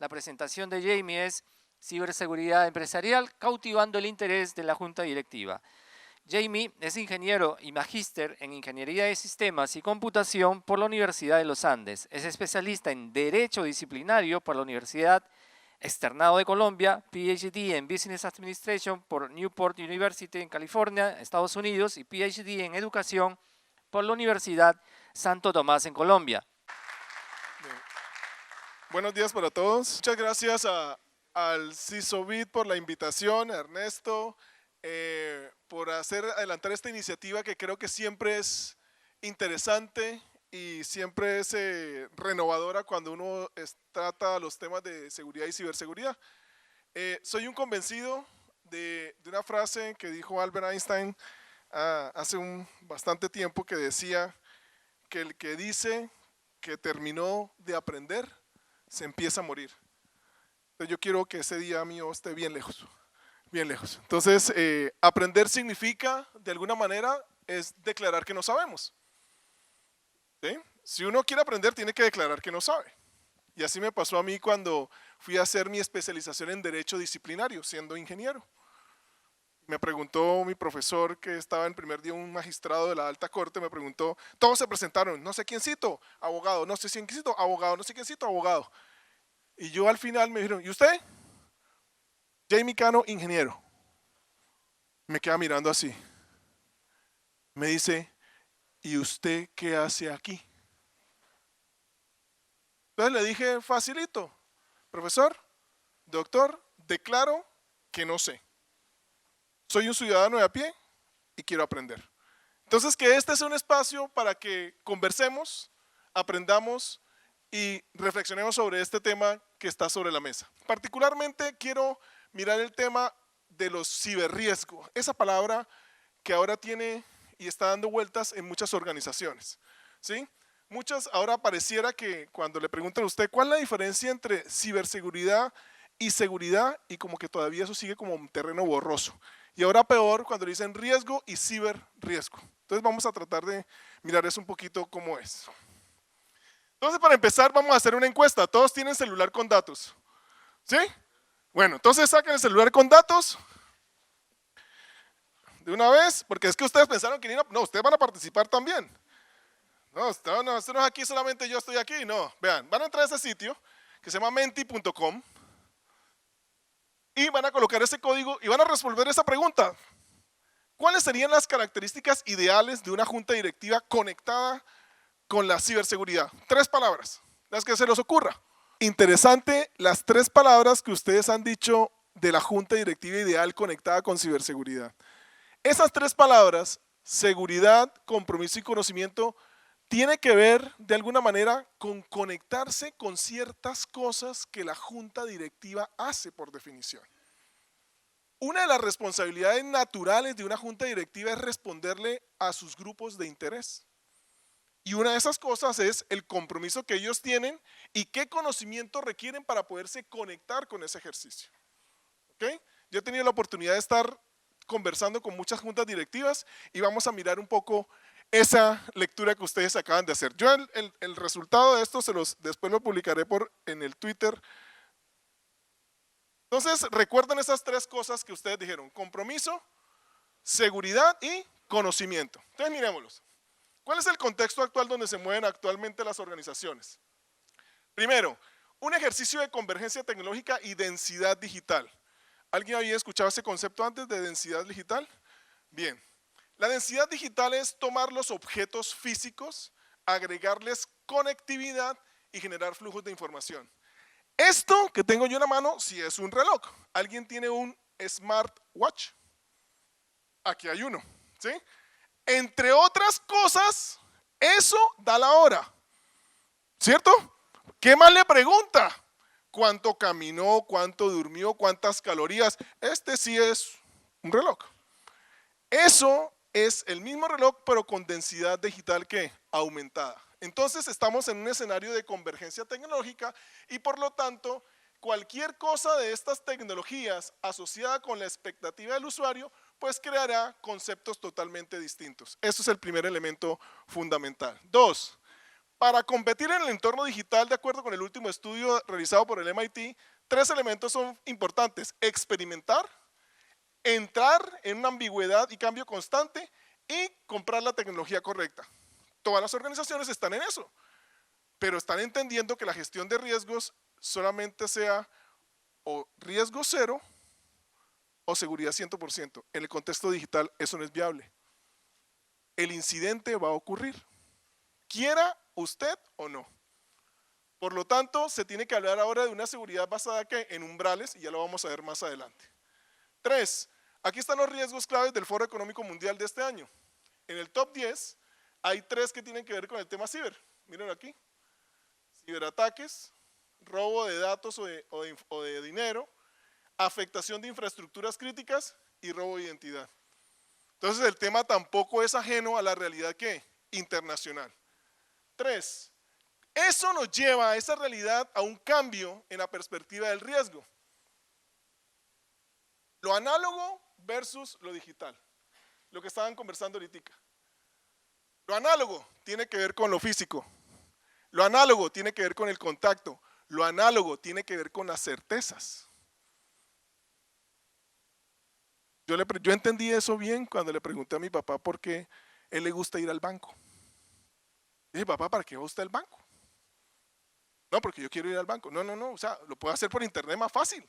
La presentación de Jamie es Ciberseguridad Empresarial, cautivando el interés de la Junta Directiva. Jamie es ingeniero y magíster en Ingeniería de Sistemas y Computación por la Universidad de los Andes. Es especialista en Derecho Disciplinario por la Universidad Externado de Colombia, PhD en Business Administration por Newport University en California, Estados Unidos, y PhD en Educación por la Universidad Santo Tomás en Colombia. Buenos días para todos. Muchas gracias al CISOBIT por la invitación, a Ernesto, por adelantar esta iniciativa que creo que siempre es interesante y siempre es renovadora cuando uno trata los temas de seguridad y ciberseguridad. Soy un convencido de una frase que dijo Albert Einstein hace bastante tiempo, que decía que el que dice que terminó de aprender se empieza a morir. Entonces yo quiero que ese día mío esté bien lejos, bien lejos. Entonces aprender significa, de alguna manera, es declarar que no sabemos. ¿Sí? Si uno quiere aprender, tiene que declarar que no sabe. Y así me pasó a mí cuando fui a hacer mi especialización en Derecho Disciplinario, siendo ingeniero. Me preguntó mi profesor, que estaba en primer día, un magistrado de la Alta Corte, me preguntó, todos se presentaron, no sé quién cito, abogado, no sé quién cito, abogado, no sé quién cito, abogado. Y yo al final me dijeron, ¿y usted? Jamie Cano, ingeniero. Me queda mirando así. Me dice, ¿y usted qué hace aquí? Entonces le dije facilito, profesor, doctor, declaro que no sé. Soy un ciudadano de a pie y quiero aprender. Entonces, que este sea un espacio para que conversemos, aprendamos y reflexionemos sobre este tema que está sobre la mesa. Particularmente quiero mirar el tema de los ciberriesgos, esa palabra que ahora tiene y está dando vueltas en muchas organizaciones, ¿sí? Muchas ahora pareciera que cuando le preguntan a usted cuál es la diferencia entre ciberseguridad y seguridad, y como que todavía eso sigue como un terreno borroso. Y ahora peor cuando le dicen riesgo y ciberriesgo. Entonces vamos a tratar de mirar eso un poquito cómo es. Entonces, para empezar, vamos a hacer una encuesta. ¿Todos tienen celular con datos? ¿Sí? Bueno, entonces saquen el celular con datos de una vez, porque es que ustedes pensaron que no, ustedes van a participar también. No, esto no es aquí solamente yo estoy aquí, no. Vean, van a entrar a ese sitio que se llama menti.com y van a colocar ese código y van a resolver esa pregunta. ¿Cuáles serían las características ideales de una junta directiva conectada con la ciberseguridad? 3 palabras, las que se les ocurra. Interesante las 3 palabras que ustedes han dicho de la junta directiva ideal conectada con ciberseguridad. Esas 3 palabras, seguridad, compromiso y conocimiento, tiene que ver de alguna manera con conectarse con ciertas cosas que la junta directiva hace por definición. Una de las responsabilidades naturales de una junta directiva es responderle a sus grupos de interés. Y una de esas cosas es el compromiso que ellos tienen y qué conocimiento requieren para poderse conectar con ese ejercicio. ¿Okay? Yo he tenido la oportunidad de estar conversando con muchas juntas directivas y vamos a mirar un poco esa lectura que ustedes acaban de hacer. Yo el resultado de esto después lo publicaré en el Twitter. Entonces, recuerden esas 3 cosas que ustedes dijeron: compromiso, seguridad y conocimiento. Entonces, miremoslos. ¿Cuál es el contexto actual donde se mueven actualmente las organizaciones? Primero, un ejercicio de convergencia tecnológica y densidad digital. ¿Alguien había escuchado ese concepto antes de densidad digital? Bien. La densidad digital es tomar los objetos físicos, agregarles conectividad y generar flujos de información. Esto que tengo yo en la mano sí es un reloj. ¿Alguien tiene un smartwatch? Aquí hay uno, ¿sí? Entre otras cosas, eso da la hora, ¿cierto? ¿Qué más le pregunta? ¿Cuánto caminó? ¿Cuánto durmió? ¿Cuántas calorías? Este sí es un reloj. Eso es el mismo reloj, pero con densidad digital que aumentada. Entonces estamos en un escenario de convergencia tecnológica y por lo tanto cualquier cosa de estas tecnologías asociada con la expectativa del usuario pues creará conceptos totalmente distintos. Eso es el primer elemento fundamental. 2, Para competir en el entorno digital, de acuerdo con el último estudio realizado por el MIT, 3 elementos son importantes: experimentar, entrar en una ambigüedad y cambio constante y comprar la tecnología correcta. Todas las organizaciones están en eso, pero están entendiendo que la gestión de riesgos solamente sea o riesgo cero o seguridad 100%. En el contexto digital eso no es viable. El incidente va a ocurrir, quiera usted o no. Por lo tanto, se tiene que hablar ahora de una seguridad basada en umbrales, y ya lo vamos a ver más adelante. 3. Aquí están los riesgos claves del Foro Económico Mundial de este año. En el top 10 hay 3 que tienen que ver con el tema ciber. Miren aquí: ciberataques, robo de datos o de dinero, afectación de infraestructuras críticas y robo de identidad. Entonces el tema tampoco es ajeno a la realidad internacional. 3. Eso nos lleva a esa realidad a un cambio en la perspectiva del riesgo. Lo análogo versus lo digital. Lo que estaban conversando ahorita. Lo análogo tiene que ver con lo físico. Lo análogo tiene que ver con el contacto. Lo análogo tiene que ver con las certezas. Yo entendí eso bien cuando le pregunté a mi papá por qué él le gusta ir al banco. Dije: papá, ¿para qué va usted al banco? No, porque yo quiero ir al banco. No, o sea, lo puedo hacer por internet más fácil.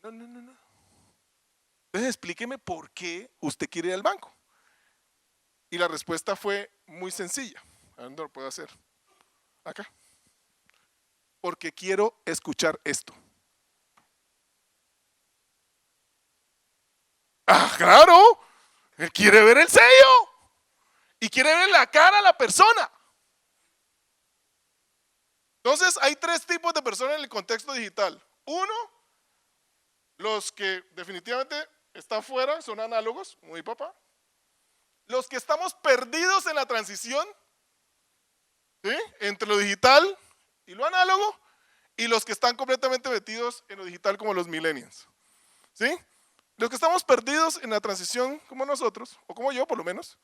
No. Entonces explíqueme por qué usted quiere ir al banco. Y la respuesta fue muy sencilla. ¿A dónde lo puedo hacer? Acá. Porque quiero escuchar esto. ¡Ah, claro! Él quiere ver el sello. Y quiere ver la cara a la persona. Entonces hay 3 tipos de personas en el contexto digital. 1, los que definitivamente están fuera, son análogos, como mi papá. Los que estamos perdidos en la transición, ¿sí?, entre lo digital y lo análogo, y los que están completamente metidos en lo digital, como los millennials. ¿Sí? Los que estamos perdidos en la transición, como nosotros, o como yo por lo menos,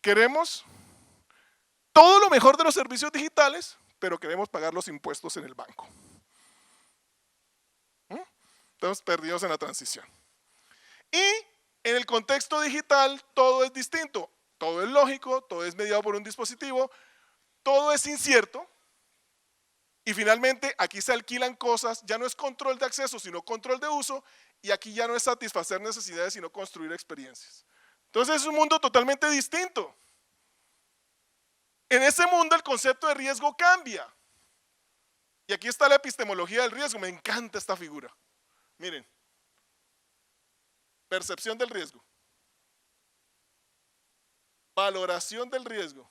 queremos todo lo mejor de los servicios digitales, pero queremos pagar los impuestos en el banco. Estamos perdidos en la transición. Y en el contexto digital todo es distinto, todo es lógico, todo es mediado por un dispositivo, todo es incierto, y finalmente aquí se alquilan cosas. Ya no es control de acceso, sino control de uso, y aquí ya no es satisfacer necesidades, sino construir experiencias. Entonces es un mundo totalmente distinto. En ese mundo el concepto de riesgo cambia. Y aquí está la epistemología del riesgo. Me encanta esta figura. Miren. Percepción del riesgo. Valoración del riesgo.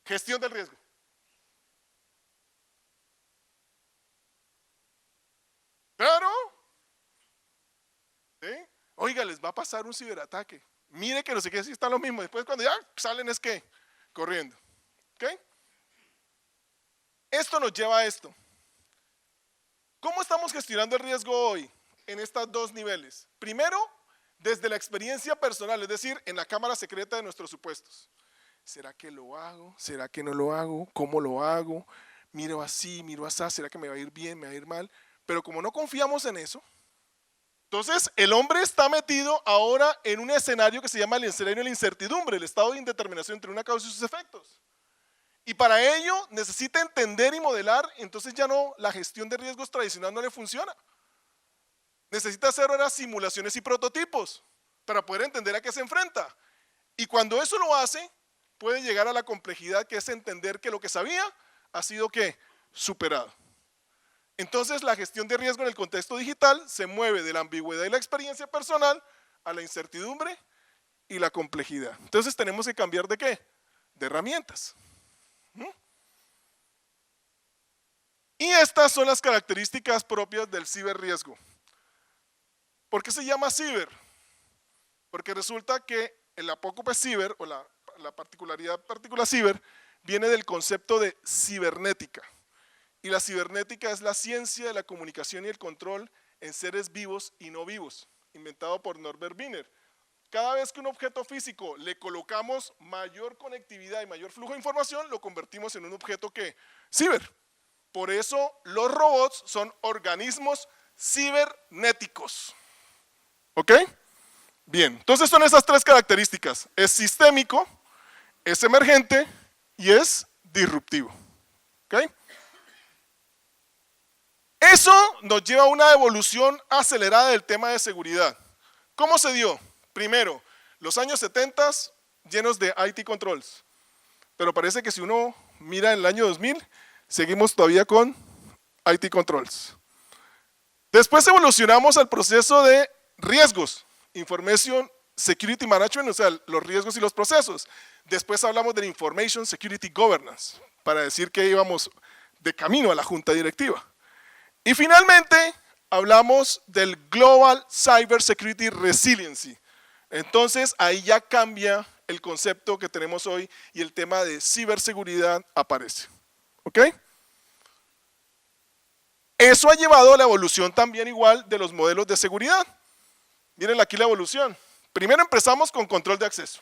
Gestión del riesgo. Claro. ¿Sí? Oiga, les va a pasar un ciberataque. Mire que no sé qué, si está lo mismo. Después cuando ya salen es que corriendo. ¿Ok? Esto nos lleva a esto. ¿Cómo estamos gestionando el riesgo hoy en estos 2 niveles? Primero, desde la experiencia personal, es decir, en la cámara secreta de nuestros supuestos. ¿Será que lo hago? ¿Será que no lo hago? ¿Cómo lo hago? Miro así, miro así, ¿será que me va a ir bien, me va a ir mal? Pero como no confiamos en eso, entonces el hombre está metido ahora en un escenario que se llama el escenario de la incertidumbre, el estado de indeterminación entre una causa y sus efectos. Y para ello necesita entender y modelar. Entonces ya no, la gestión de riesgos tradicional no le funciona. Necesita hacer ahora simulaciones y prototipos para poder entender a qué se enfrenta. Y cuando eso lo hace, puede llegar a la complejidad, que es entender que lo que sabía ha sido superado. Entonces la gestión de riesgo en el contexto digital se mueve de la ambigüedad y la experiencia personal a la incertidumbre y la complejidad. Entonces tenemos que cambiar ¿de qué? De herramientas. Y estas son las características propias del ciberriesgo. ¿Por qué se llama ciber? Porque resulta que el apócope ciber, o la partícula ciber, viene del concepto de cibernética. Y la cibernética es la ciencia de la comunicación y el control en seres vivos y no vivos, inventado por Norbert Wiener. cada vez que un objeto físico le colocamos mayor conectividad y mayor flujo de información, lo convertimos en un objeto que ciber. Por eso los robots son organismos cibernéticos. ¿Ok? Bien, entonces son esas tres características. Es sistémico, es emergente y es disruptivo. ¿Ok? Eso nos lleva a una evolución acelerada del tema de seguridad. ¿Cómo se dio? Primero, los años 70 llenos de IT controls. Pero parece que si uno mira en el año 2000, seguimos todavía con IT controls. Después evolucionamos al proceso de riesgos, Information Security Management, o sea, los riesgos y los procesos. Después hablamos del Information Security Governance, para decir que íbamos de camino a la junta directiva. Y finalmente hablamos del Global Cyber Security Resiliency. Entonces ahí ya cambia el concepto que tenemos hoy y el tema de ciberseguridad aparece. ¿Ok? Eso ha llevado a la evolución también igual de los modelos de seguridad. Miren aquí la evolución. Primero empezamos con control de acceso.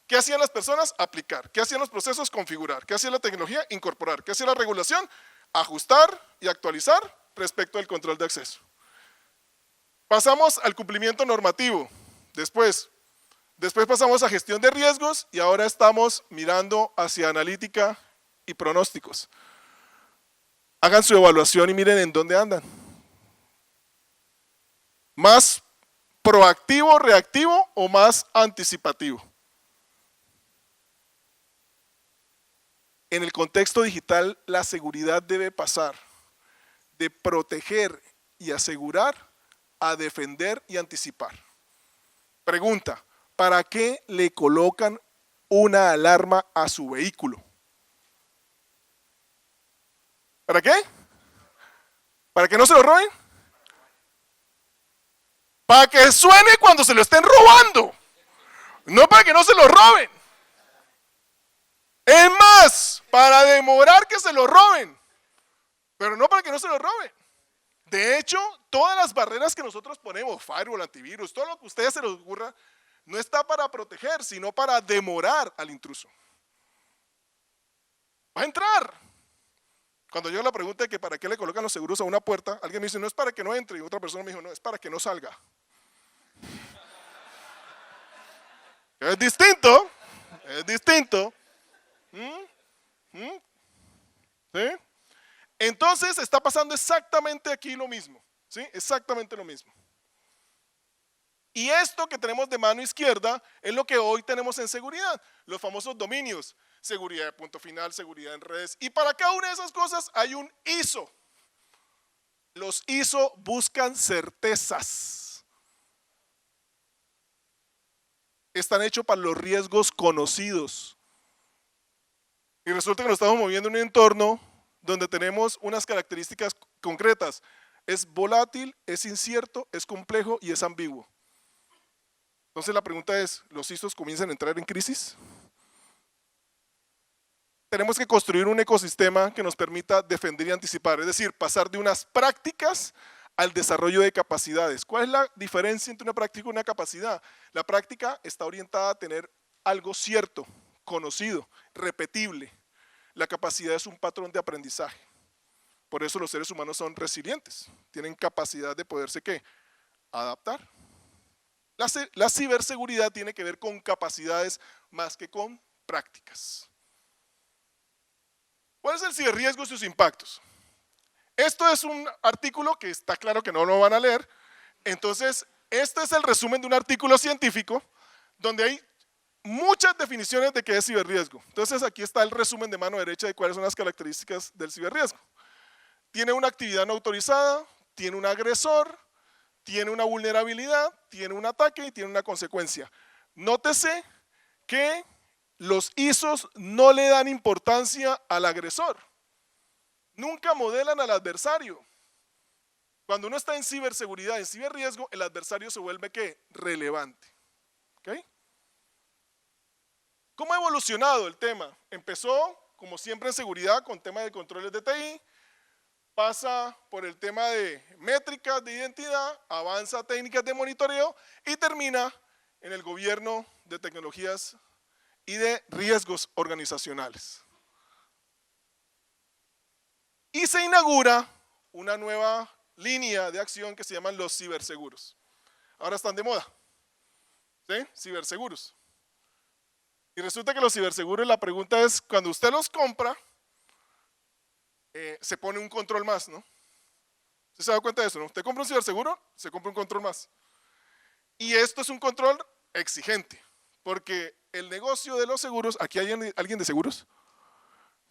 ¿Qué hacían las personas? Aplicar. ¿Qué hacían los procesos? Configurar. ¿Qué hacía la tecnología? Incorporar. ¿Qué hacía la regulación? Ajustar y actualizar respecto al control de acceso. Pasamos al cumplimiento normativo. Después pasamos a gestión de riesgos y ahora estamos mirando hacia analítica y pronósticos. Hagan su evaluación y miren en dónde andan. ¿Más proactivo, reactivo o más anticipativo? En el contexto digital, la seguridad debe pasar de proteger y asegurar a defender y anticipar. Pregunta, ¿para qué le colocan una alarma a su vehículo? ¿Para qué? ¿Para que no se lo roben? Para que suene cuando se lo estén robando, no para que no se lo roben. Es más, para demorar que se lo roben, pero no para que no se lo roben. De hecho, todas las barreras que nosotros ponemos, firewall, antivirus, todo lo que a ustedes se les ocurra, no está para proteger, sino para demorar al intruso. Va a entrar. Cuando yo la pregunta de que para qué le colocan los seguros a una puerta, alguien me dice, no es para que no entre, y otra persona me dijo, no, es para que no salga. Es distinto, es distinto. ¿Sí? Entonces está pasando exactamente aquí lo mismo, ¿sí? Exactamente lo mismo. Y esto que tenemos de mano izquierda es lo que hoy tenemos en seguridad, los famosos dominios, seguridad de punto final, seguridad en redes. Y para cada una de esas cosas hay un ISO. Los ISO buscan certezas. Están hechos para los riesgos conocidos. Y resulta que nos estamos moviendo en un entorno donde tenemos unas características concretas. Es volátil, es incierto, es complejo y es ambiguo. Entonces la pregunta es, ¿los ISOs comienzan a entrar en crisis? Tenemos que construir un ecosistema que nos permita defender y anticipar, es decir, pasar de unas prácticas al desarrollo de capacidades. ¿Cuál es la diferencia entre una práctica y una capacidad? La práctica está orientada a tener algo cierto, conocido, repetible. La capacidad es un patrón de aprendizaje. Por eso los seres humanos son resilientes, tienen capacidad de poderse ¿qué? Adaptar. La ciberseguridad tiene que ver con capacidades más que con prácticas. ¿Cuál es el ciberriesgo y sus impactos? Esto es un artículo que está claro que no lo van a leer. Entonces, este es el resumen de un artículo científico donde hay muchas definiciones de qué es ciberriesgo. Entonces, aquí está el resumen de mano derecha de cuáles son las características del ciberriesgo. Tiene una actividad no autorizada, tiene un agresor, tiene una vulnerabilidad, tiene un ataque y tiene una consecuencia. Nótese que los ISOs no le dan importancia al agresor. Nunca modelan al adversario. Cuando uno está en ciberseguridad, en ciberriesgo, el adversario se vuelve ¿qué? Relevante. ¿Okay? ¿Cómo ha evolucionado el tema? Empezó, como siempre en seguridad, con tema de controles de TI, pasa por el tema de métricas de identidad, avanza a técnicas de monitoreo y termina en el gobierno de tecnologías y de riesgos organizacionales. Y se inaugura una nueva línea de acción que se llaman los ciberseguros. Ahora están de moda, ¿sí? Ciberseguros. Y resulta que los ciberseguros, la pregunta es, cuando usted los compra, se pone un control más, ¿no? ¿Usted se da cuenta de eso, no? Usted compra un ciberseguro, se compra un control más. Y esto es un control exigente, porque el negocio de los seguros, ¿aquí hay alguien de seguros?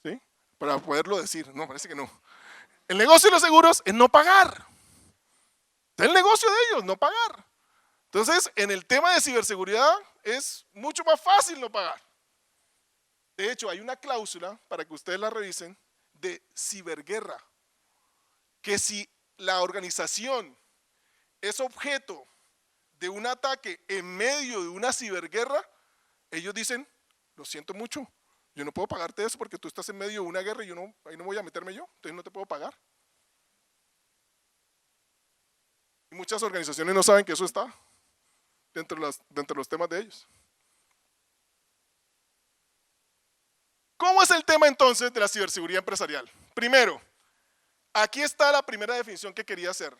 ¿Sí? Para poderlo decir, no, parece que no. El negocio de los seguros es no pagar. Es el negocio de ellos, no pagar. Entonces, en el tema de ciberseguridad es mucho más fácil no pagar. De hecho, hay una cláusula, para que ustedes la revisen, de ciberguerra, que si la organización es objeto de un ataque en medio de una ciberguerra, ellos dicen, lo siento mucho, yo no puedo pagarte eso porque tú estás en medio de una guerra y ahí no voy a meterme yo, entonces no te puedo pagar. Y muchas organizaciones no saben que eso está dentro de los temas de ellos. ¿Cómo es el tema entonces de la ciberseguridad empresarial? Primero, aquí está la primera definición que quería hacer.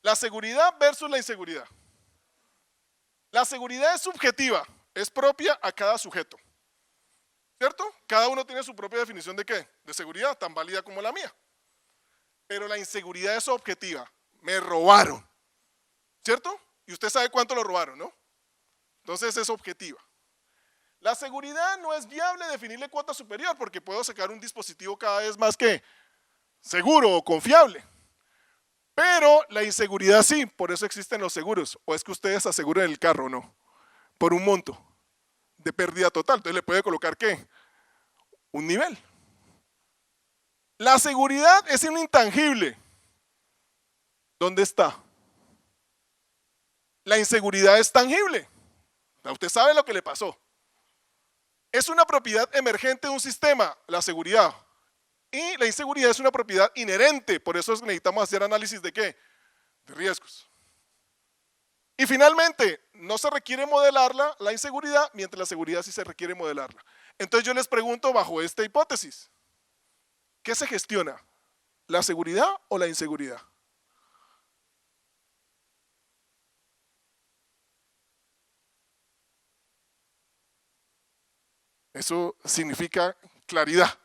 La seguridad versus la inseguridad. La seguridad es subjetiva, es propia a cada sujeto. ¿Cierto? Cada uno tiene su propia definición de ¿qué? De seguridad, tan válida como la mía. Pero la inseguridad es objetiva. Me robaron. ¿Cierto? Y usted sabe cuánto lo robaron, ¿no? Entonces es objetiva. La seguridad no es viable definirle cuota superior porque puedo sacar un dispositivo cada vez más que seguro o confiable. Pero la inseguridad sí, por eso existen los seguros. O es que ustedes aseguran el carro, ¿no? Por un monto de pérdida total. Entonces le puede colocar ¿qué? Un nivel. La seguridad es un intangible. ¿Dónde está? La inseguridad es tangible. Usted sabe lo que le pasó. Es una propiedad emergente de un sistema, la seguridad. Y la inseguridad es una propiedad inherente, por eso necesitamos hacer análisis de ¿qué? De riesgos. Y finalmente, no se requiere modelarla, la inseguridad, mientras la seguridad sí se requiere modelarla. Entonces yo les pregunto bajo esta hipótesis, ¿qué se gestiona? ¿La seguridad o la inseguridad? Eso significa claridad.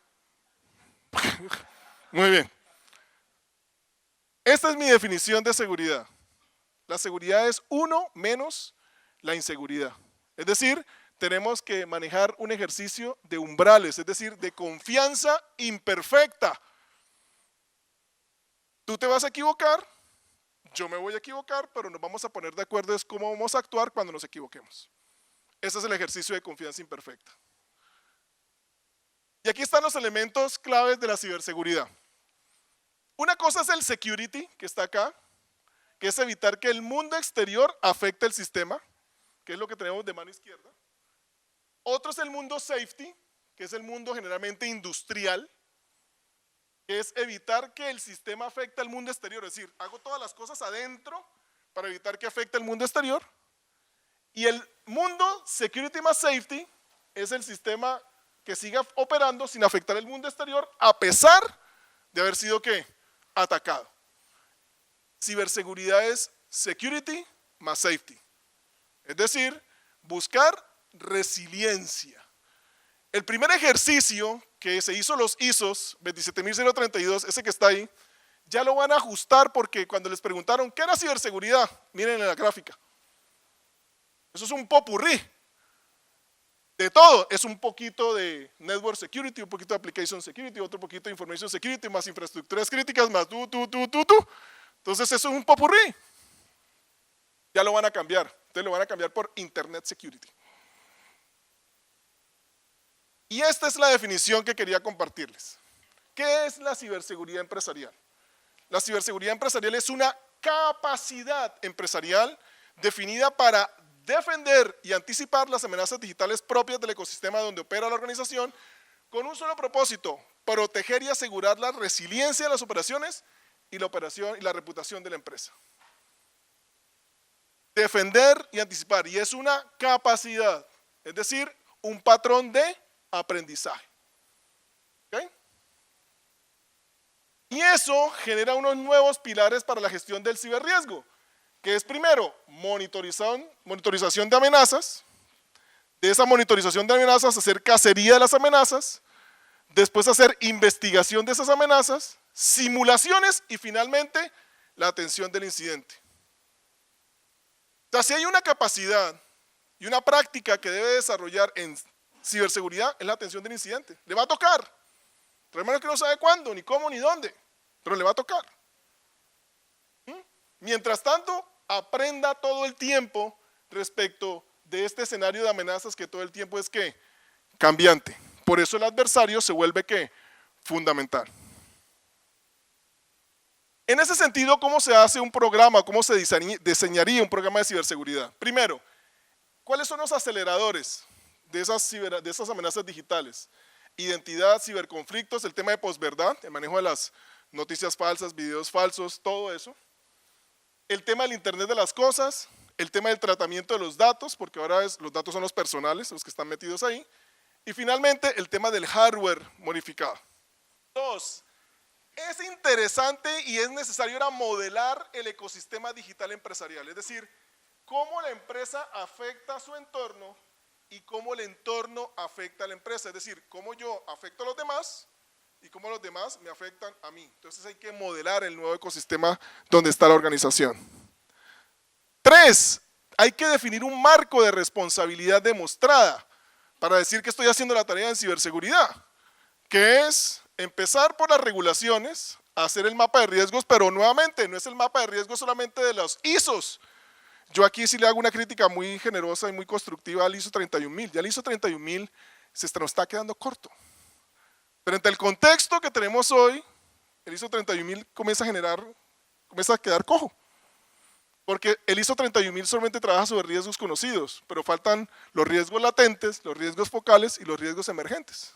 Muy bien. Esta es mi definición de seguridad. La seguridad es uno menos la inseguridad. Es decir, tenemos que manejar un ejercicio de umbrales, es decir, de confianza imperfecta. Tú te vas a equivocar, yo me voy a equivocar, pero nos vamos a poner de acuerdo es cómo vamos a actuar cuando nos equivoquemos. Ese es el ejercicio de confianza imperfecta. Y aquí están los elementos claves de la ciberseguridad. Una cosa es el security, que está acá, que es evitar que el mundo exterior afecte el sistema, que es lo que tenemos de mano izquierda. Otro es el mundo safety, que es el mundo generalmente industrial, que es evitar que el sistema afecte al mundo exterior, es decir, hago todas las cosas adentro para evitar que afecte al mundo exterior. Y el mundo security más safety es el sistema que siga operando sin afectar el mundo exterior a pesar de haber sido ¿qué? Atacado. Ciberseguridad es security más safety. Es decir, buscar resiliencia. El primer ejercicio que se hizo los ISOs 27032, ese que está ahí, ya lo van a ajustar porque cuando les preguntaron ¿qué era ciberseguridad? Miren en la gráfica. Eso es un popurrí. De todo, es un poquito de network security, un poquito de application security, otro poquito de information security, más infraestructuras críticas, más tú. Entonces eso es un popurrí. Ya lo van a cambiar. Entonces lo van a cambiar por internet security. Y esta es la definición que quería compartirles. ¿Qué es la ciberseguridad empresarial? La ciberseguridad empresarial es una capacidad empresarial definida para defender y anticipar las amenazas digitales propias del ecosistema donde opera la organización con un solo propósito, proteger y asegurar la resiliencia de las operaciones y la operación y la reputación de la empresa. defender y anticipar. Y es una capacidad, es decir, un patrón de aprendizaje. ¿Ok? Y eso genera unos nuevos pilares para la gestión del ciberriesgo, que es primero monitorización de amenazas, de esa monitorización de amenazas hacer cacería de las amenazas, después hacer investigación de esas amenazas, simulaciones y finalmente la atención del incidente. O sea, si hay una capacidad y una práctica que debe desarrollar en ciberseguridad es la atención del incidente. Le va a tocar. Realmente que no sabe cuándo, ni cómo, ni dónde, pero le va a tocar. Mientras tanto, aprenda todo el tiempo respecto de este escenario de amenazas que todo el tiempo es ¿qué? Cambiante. Por eso el adversario se vuelve ¿qué? Fundamental. En ese sentido, ¿cómo se hace un programa? ¿Cómo se diseñaría un programa de ciberseguridad? Primero, ¿cuáles son los aceleradores de esas amenazas digitales? Identidad, ciberconflictos, el tema de posverdad, el manejo de las noticias falsas, videos falsos, todo eso. El tema del Internet de las cosas, el tema del tratamiento de los datos, porque ahora los datos son los personales, los que están metidos ahí. Y finalmente, el tema del hardware modificado. Dos, es interesante y es necesario ahora modelar el ecosistema digital empresarial, es decir, cómo la empresa afecta a su entorno y cómo el entorno afecta a la empresa, es decir, cómo yo afecto a los demás y cómo los demás me afectan a mí. Entonces hay que modelar el nuevo ecosistema donde está la organización. 3, hay que definir un marco de responsabilidad demostrada para decir que estoy haciendo la tarea en ciberseguridad, que es empezar por las regulaciones, hacer el mapa de riesgos, pero nuevamente no es el mapa de riesgos solamente de los ISOs. Yo aquí sí le hago una crítica muy generosa y muy constructiva al ISO 31000. Ya el ISO 31000 se nos está quedando corto. Pero entre el contexto que tenemos hoy, el ISO 31000 comienza a quedar cojo. Porque el ISO 31000 solamente trabaja sobre riesgos conocidos, pero faltan los riesgos latentes, los riesgos focales y los riesgos emergentes.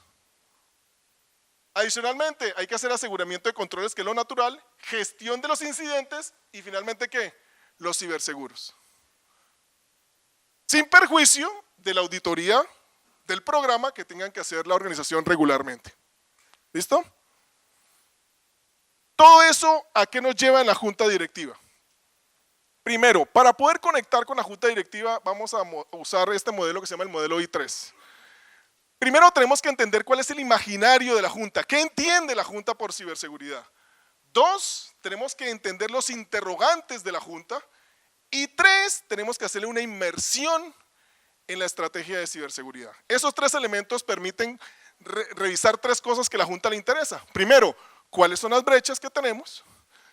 Adicionalmente, hay que hacer aseguramiento de controles, que es lo natural, gestión de los incidentes y finalmente, ¿qué? Los ciberseguros. Sin perjuicio de la auditoría del programa que tengan que hacer la organización regularmente. ¿Listo? Todo eso, ¿a qué nos lleva en la junta directiva? Primero, para poder conectar con la junta directiva, vamos a usar este modelo que se llama el modelo I3. Primero tenemos que entender cuál es el imaginario de la junta, qué entiende la junta por ciberseguridad. 2, tenemos que entender los interrogantes de la junta. Y 3, tenemos que hacerle una inmersión en la estrategia de ciberseguridad. Esos 3 elementos permiten revisar 3 cosas que a la junta le interesa. Primero, cuáles son las brechas que tenemos.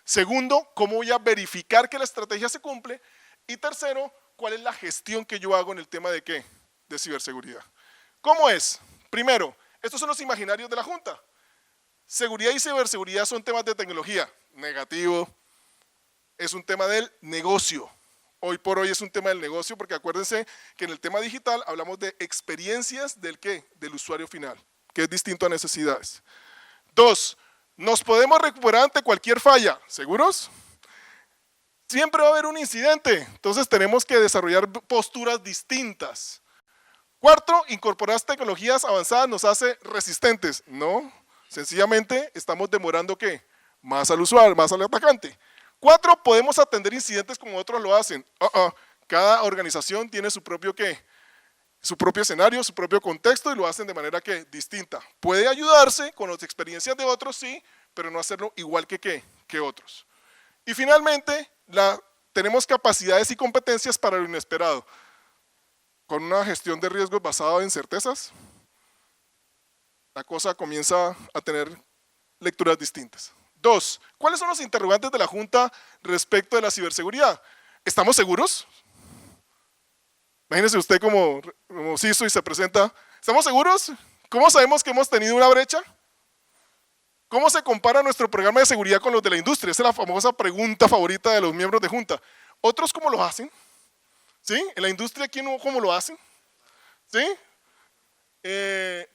Segundo, cómo voy a verificar que la estrategia se cumple. Y tercero, cuál es la gestión que yo hago en el tema de ¿qué? De ciberseguridad. ¿Cómo es? Primero, estos son los imaginarios de la junta. Seguridad y ciberseguridad son temas de tecnología. Negativo. Es un tema del negocio. Hoy por hoy es un tema del negocio porque acuérdense que en el tema digital hablamos de experiencias del ¿qué? Del usuario final, que es distinto a necesidades. 2, nos podemos recuperar ante cualquier falla. ¿Seguros? Siempre va a haber un incidente, entonces tenemos que desarrollar posturas distintas. 4, incorporar tecnologías avanzadas nos hace resistentes. No, sencillamente estamos demorando ¿qué? Más al usuario, más al atacante. 4, podemos atender incidentes como otros lo hacen. Cada organización tiene su propio ¿qué? Su propio escenario, su propio contexto y lo hacen de manera ¿qué? Distinta. Puede ayudarse con las experiencias de otros, sí, pero no hacerlo igual que otros. Y finalmente, tenemos capacidades y competencias para lo inesperado. Con una gestión de riesgos basada en certezas, la cosa comienza a tener lecturas distintas. 2, ¿cuáles son los interrogantes de la junta respecto de la ciberseguridad? ¿Estamos seguros? Imagínese usted como CISO y se presenta. ¿Estamos seguros? ¿Cómo sabemos que hemos tenido una brecha? ¿Cómo se compara nuestro programa de seguridad con los de la industria? Esa es la famosa pregunta favorita de los miembros de junta. ¿Otros cómo lo hacen? ¿Sí? ¿En la industria cómo lo hacen? ¿Sí?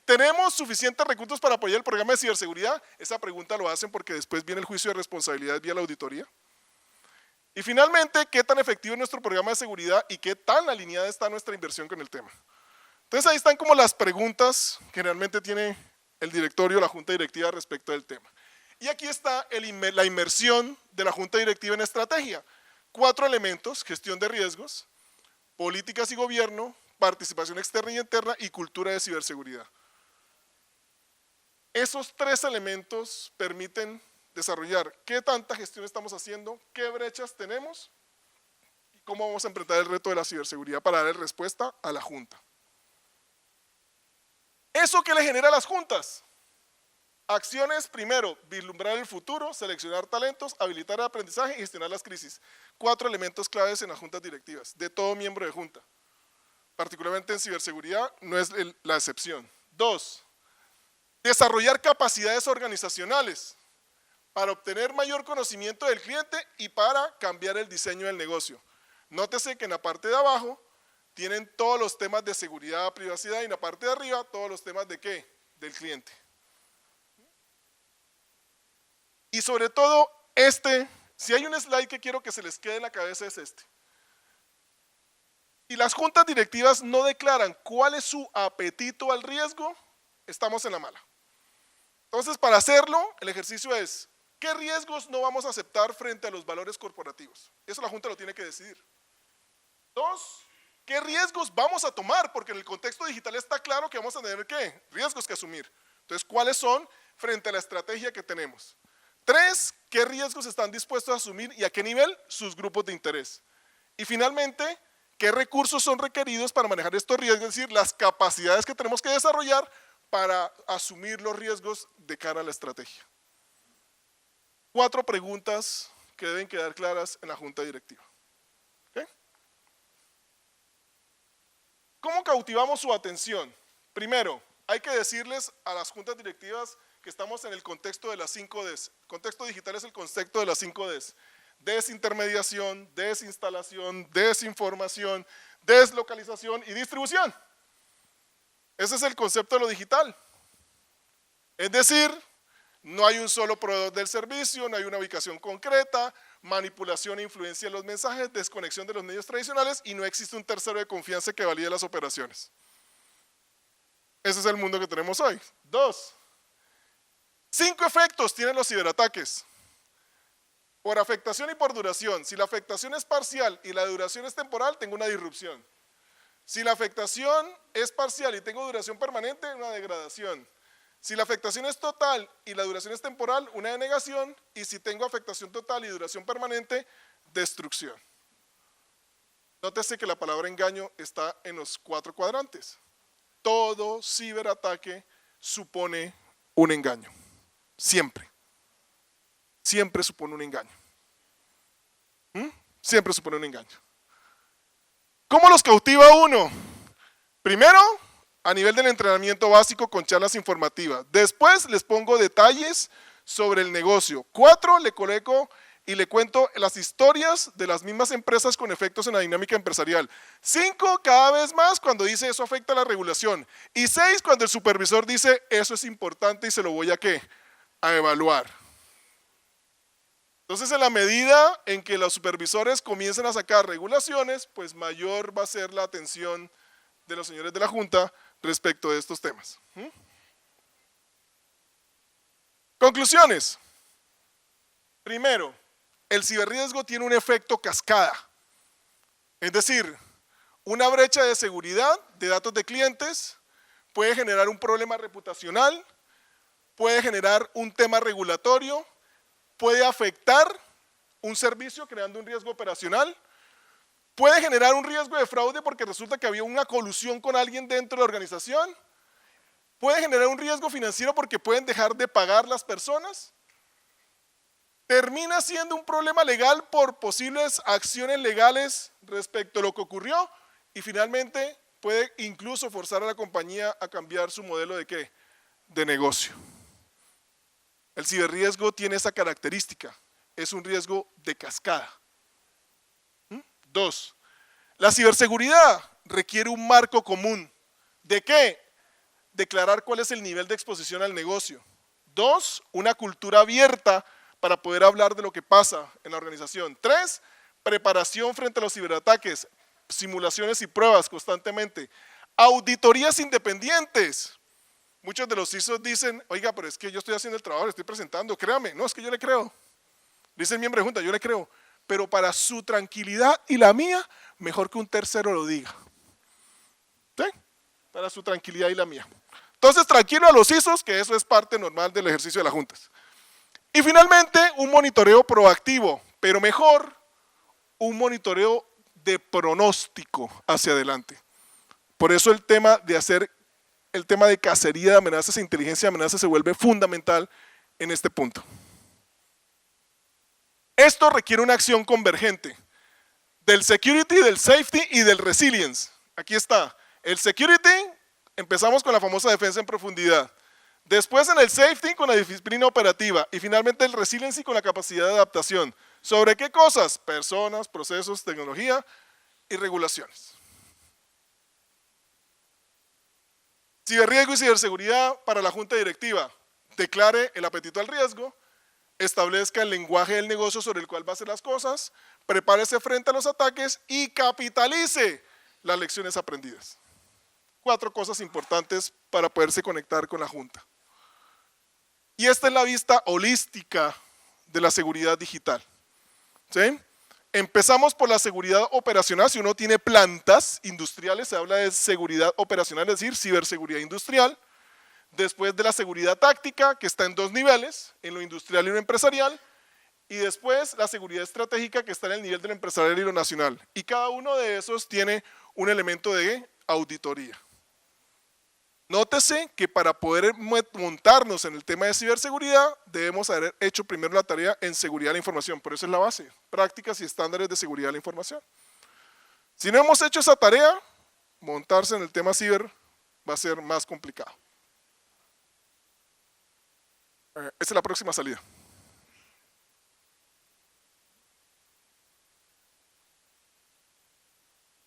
¿Tenemos suficientes recursos para apoyar el programa de ciberseguridad? Esa pregunta lo hacen porque después viene el juicio de responsabilidad vía la auditoría. Y finalmente, ¿qué tan efectivo es nuestro programa de seguridad y qué tan alineada está nuestra inversión con el tema? Entonces ahí están como las preguntas que realmente tiene el directorio, la junta directiva respecto del tema. Y aquí está la inmersión de la junta directiva en estrategia. 4 elementos: gestión de riesgos, políticas y gobierno, participación externa y interna y cultura de ciberseguridad. Esos 3 elementos permiten desarrollar qué tanta gestión estamos haciendo, qué brechas tenemos y cómo vamos a enfrentar el reto de la ciberseguridad para darle respuesta a la junta. ¿Eso qué le genera a las juntas? Acciones: primero, vislumbrar el futuro, seleccionar talentos, habilitar el aprendizaje y gestionar las crisis. 4 elementos claves en las juntas directivas, de todo miembro de junta. Particularmente en ciberseguridad no es la excepción. 2, desarrollar capacidades organizacionales para obtener mayor conocimiento del cliente y para cambiar el diseño del negocio. Nótese que en la parte de abajo tienen todos los temas de seguridad, privacidad, y en la parte de arriba todos los temas de ¿qué? Del cliente. Y sobre todo si hay un slide que quiero que se les quede en la cabeza es este. Si las juntas directivas no declaran cuál es su apetito al riesgo, estamos en la mala. Entonces, para hacerlo, el ejercicio es: ¿qué riesgos no vamos a aceptar frente a los valores corporativos? Eso la junta lo tiene que decidir. 2, ¿qué riesgos vamos a tomar? Porque en el contexto digital está claro que vamos a tener ¿qué? Riesgos que asumir. Entonces, ¿cuáles son frente a la estrategia que tenemos? 3, ¿qué riesgos están dispuestos a asumir y a qué nivel? Sus grupos de interés. Y finalmente, ¿qué recursos son requeridos para manejar estos riesgos? Es decir, las capacidades que tenemos que desarrollar para asumir los riesgos de cara a la estrategia. 4 preguntas que deben quedar claras en la junta directiva. ¿Okay? ¿Cómo cautivamos su atención? Primero, hay que decirles a las juntas directivas que estamos en el contexto de las 5 Ds. El contexto digital es el concepto de las 5 Ds. Desintermediación, desinstalación, desinformación, deslocalización y distribución. Ese es el concepto de lo digital. Es decir, no hay un solo proveedor del servicio, no hay una ubicación concreta, manipulación e influencia en los mensajes, desconexión de los medios tradicionales y no existe un tercero de confianza que valide las operaciones. Ese es el mundo que tenemos hoy. 2, 5 efectos tienen los ciberataques. Por afectación y por duración. Si la afectación es parcial y la duración es temporal, tengo una disrupción. Si la afectación es parcial y tengo duración permanente, una degradación. Si la afectación es total y la duración es temporal, una denegación. Y si tengo afectación total y duración permanente, destrucción. Nótese que la palabra engaño está en los 4 cuadrantes. Todo ciberataque supone un engaño. Siempre. Siempre supone un engaño. Siempre supone un engaño. ¿Cómo los cautiva uno? Primero, a nivel del entrenamiento básico con charlas informativas. Después les pongo detalles sobre el negocio. 4, le coloco y le cuento las historias de las mismas empresas con efectos en la dinámica empresarial. 5, cada vez más cuando dice eso afecta a la regulación. Y 6, cuando el supervisor dice eso es importante y se lo voy a ¿qué? A evaluar. Entonces, en la medida en que los supervisores comiencen a sacar regulaciones, pues mayor va a ser la atención de los señores de la Junta respecto de estos temas. Conclusiones. Primero, el ciberriesgo tiene un efecto cascada. Es decir, una brecha de seguridad de datos de clientes puede generar un problema reputacional, puede generar un tema regulatorio, puede afectar un servicio creando un riesgo operacional, puede generar un riesgo de fraude porque resulta que había una colusión con alguien dentro de la organización, puede generar un riesgo financiero porque pueden dejar de pagar las personas, termina siendo un problema legal por posibles acciones legales respecto a lo que ocurrió y finalmente puede incluso forzar a la compañía a cambiar su modelo de ¿qué? De negocio. El ciberriesgo tiene esa característica, es un riesgo de cascada. 2, la ciberseguridad requiere un marco común. ¿De qué? Declarar cuál es el nivel de exposición al negocio. 2, una cultura abierta para poder hablar de lo que pasa en la organización. 3, preparación frente a los ciberataques, simulaciones y pruebas constantemente, auditorías independientes. Muchos de los CISOs dicen, oiga, pero es que yo estoy haciendo el trabajo, le estoy presentando, créame, no, es que yo le creo. Dice el miembro de junta, yo le creo, pero para su tranquilidad y la mía, mejor que un tercero lo diga. ¿Sí? Para su tranquilidad y la mía. Entonces, tranquilo a los CISOs, que eso es parte normal del ejercicio de las juntas. Y finalmente, un monitoreo proactivo, pero mejor, un monitoreo de pronóstico hacia adelante. Por eso el tema de cacería de amenazas e inteligencia de amenazas se vuelve fundamental en este punto. Esto requiere una acción convergente del security, del safety y del resilience. Aquí está. El security, empezamos con la famosa defensa en profundidad. Después en el safety con la disciplina operativa y finalmente el resiliency con la capacidad de adaptación. ¿Sobre qué cosas? Personas, procesos, tecnología y regulaciones. Ciberriesgo y ciberseguridad para la junta directiva. Declare el apetito al riesgo, establezca el lenguaje del negocio sobre el cual va a hacer las cosas, prepárese frente a los ataques y capitalice las lecciones aprendidas. 4 cosas importantes para poderse conectar con la junta. Y esta es la vista holística de la seguridad digital. ¿Sí? Empezamos por la seguridad operacional. Si uno tiene plantas industriales, se habla de seguridad operacional, es decir, ciberseguridad industrial. Después de la seguridad táctica, que está en 2 niveles, en lo industrial y lo empresarial. Y después la seguridad estratégica, que está en el nivel del empresarial y lo nacional. Y cada uno de esos tiene un elemento de auditoría. Nótese que para poder montarnos en el tema de ciberseguridad, debemos haber hecho primero la tarea en seguridad de la información. Por eso es la base, prácticas y estándares de seguridad de la información. Si no hemos hecho esa tarea, montarse en el tema ciber va a ser más complicado. Esa es la próxima salida.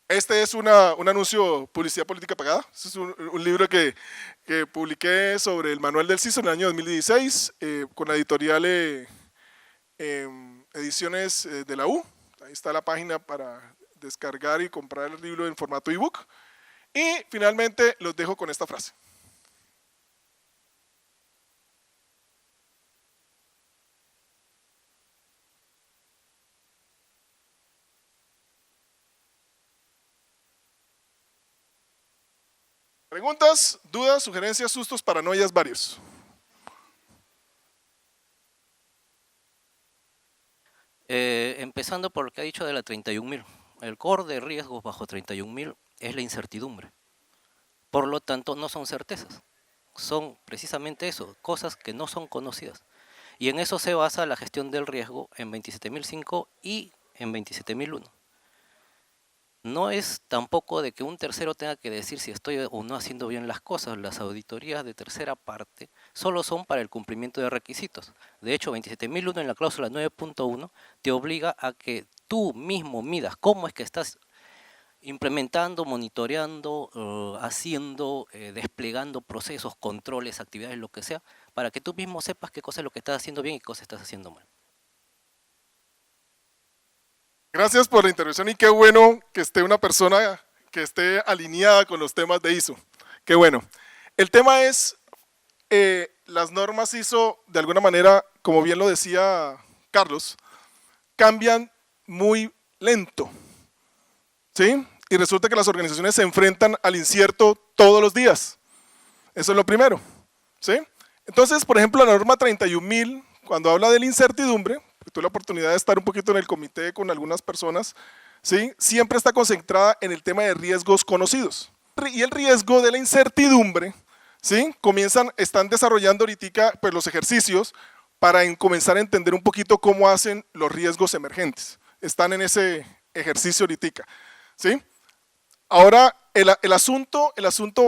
Este es un anuncio publicidad política pagada. Este es un libro que publiqué sobre el manual del CISO en el año 2016 con la editorial Ediciones de la U. Ahí está la página para descargar y comprar el libro en formato ebook. Y finalmente los dejo con esta frase. ¿Preguntas, dudas, sugerencias, sustos, paranoias, varios? Empezando por lo que ha dicho de la 31.000. El core de riesgos bajo 31.000 es la incertidumbre. Por lo tanto, no son certezas. Son precisamente eso, cosas que no son conocidas. Y en eso se basa la gestión del riesgo en 27.005 y en 27.001. No es tampoco de que un tercero tenga que decir si estoy o no haciendo bien las cosas. Las auditorías de tercera parte solo son para el cumplimiento de requisitos. De hecho, 27.001 en la cláusula 9.1 te obliga a que tú mismo midas cómo es que estás implementando, monitoreando, desplegando procesos, controles, actividades, lo que sea, para que tú mismo sepas qué cosa es lo que estás haciendo bien y qué cosa estás haciendo mal. Gracias por la intervención y qué bueno que esté una persona que esté alineada con los temas de ISO. Qué bueno. El tema es las normas ISO, de alguna manera, como bien lo decía Carlos, cambian muy lento. ¿Sí? Y resulta que las organizaciones se enfrentan al incierto todos los días. Eso es lo primero. ¿Sí? Entonces, por ejemplo, la norma 31.000, cuando habla de la incertidumbre, tuve la oportunidad de estar un poquito en el comité con algunas personas, ¿sí? Siempre está concentrada en el tema de riesgos conocidos. Y el riesgo de la incertidumbre, ¿sí? Están desarrollando ahorita pues, los ejercicios para comenzar a entender un poquito cómo hacen los riesgos emergentes. Están en ese ejercicio ahorita, ¿sí? Ahora, el asunto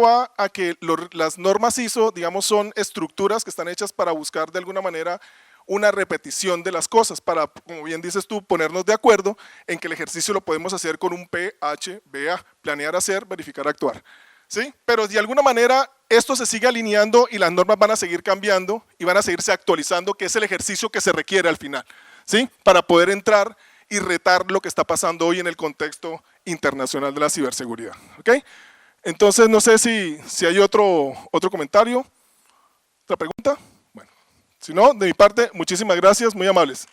va a que las normas ISO, digamos, son estructuras que están hechas para buscar de alguna manera una repetición de las cosas, para, como bien dices tú, ponernos de acuerdo en que el ejercicio lo podemos hacer con un PHBA, planear, hacer, verificar, actuar. ¿Sí? Pero de alguna manera esto se sigue alineando y las normas van a seguir cambiando y van a seguirse actualizando, que es el ejercicio que se requiere al final, ¿sí? Para poder entrar y retar lo que está pasando hoy en el contexto internacional de la ciberseguridad. ¿Okay? Entonces, no sé si hay otro comentario, otra pregunta. Bueno, si no, de mi parte, muchísimas gracias, muy amables.